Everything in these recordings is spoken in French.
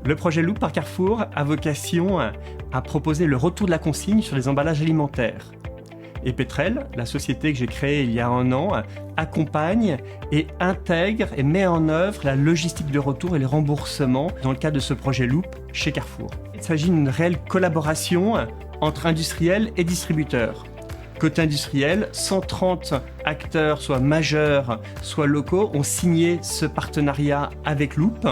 Le projet Loop par Carrefour a vocation à proposer le retour de la consigne sur les emballages alimentaires. Et Petrel, la société que j'ai créée il y a 1 an, accompagne et intègre et met en œuvre la logistique de retour et les remboursements dans le cadre de ce projet Loop chez Carrefour. Il s'agit d'une réelle collaboration entre industriels et distributeurs. Côté industriel, 130 acteurs, soit majeurs, soit locaux, ont signé ce partenariat avec Loop.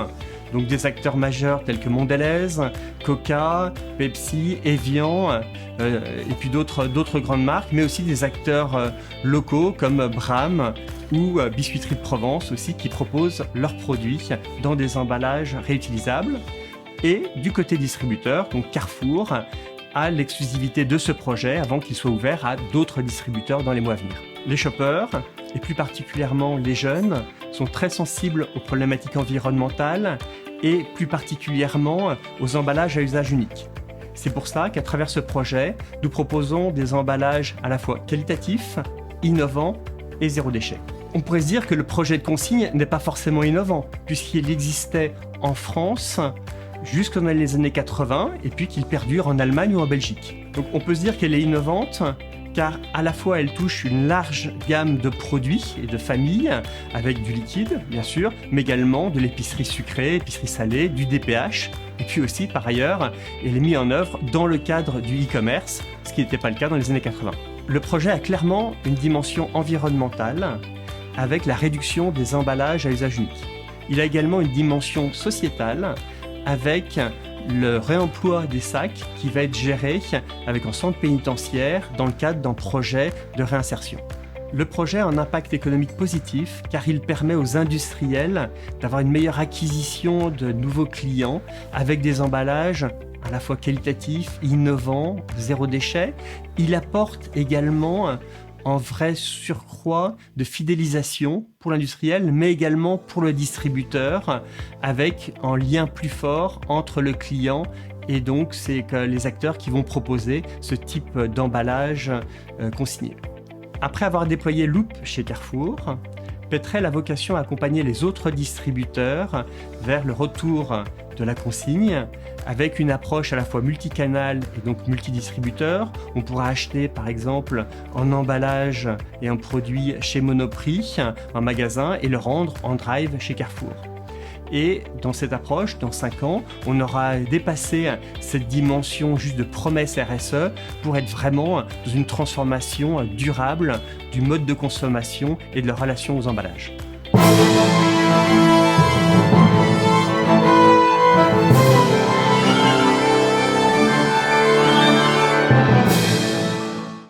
Donc des acteurs majeurs tels que Mondelez, Coca, Pepsi, Evian, et puis d'autres grandes marques, mais aussi des acteurs locaux comme Bram ou Biscuiterie de Provence aussi, qui proposent leurs produits dans des emballages réutilisables. Et du côté distributeur, donc Carrefour a l'exclusivité de ce projet avant qu'il soit ouvert à d'autres distributeurs dans les mois à venir. Les shoppers, et plus particulièrement les jeunes, sont très sensibles aux problématiques environnementales et plus particulièrement aux emballages à usage unique. C'est pour ça qu'à travers ce projet, nous proposons des emballages à la fois qualitatifs, innovants et zéro déchet. On pourrait se dire que le projet de consigne n'est pas forcément innovant, puisqu'il existait en France jusqu'aux les années 80 et puis qu'il perdure en Allemagne ou en Belgique. Donc on peut se dire qu'elle est innovante car à la fois elle touche une large gamme de produits et de familles avec du liquide bien sûr, mais également de l'épicerie sucrée, épicerie salée, du DPH et puis aussi par ailleurs elle est mise en œuvre dans le cadre du e-commerce, ce qui n'était pas le cas dans les années 80. Le projet a clairement une dimension environnementale avec la réduction des emballages à usage unique. Il a également une dimension sociétale avec le réemploi des sacs qui va être géré avec un centre pénitentiaire dans le cadre d'un projet de réinsertion. Le projet a un impact économique positif car il permet aux industriels d'avoir une meilleure acquisition de nouveaux clients avec des emballages à la fois qualitatifs, innovants, zéro déchet. Il apporte également en vrai surcroît de fidélisation pour l'industriel, mais également pour le distributeur, avec un lien plus fort entre le client et donc c'est les acteurs qui vont proposer ce type d'emballage consigné. Après avoir déployé Loop chez Carrefour, Petrel a vocation à accompagner les autres distributeurs vers le retour de la consigne avec une approche à la fois multicanal et donc multidistributeur. On pourra acheter par exemple un emballage et un produit chez Monoprix, en magasin, et le rendre en drive chez Carrefour. Et dans cette approche, dans 5 ans, on aura dépassé cette dimension juste de promesse RSE pour être vraiment dans une transformation durable du mode de consommation et de la relation aux emballages.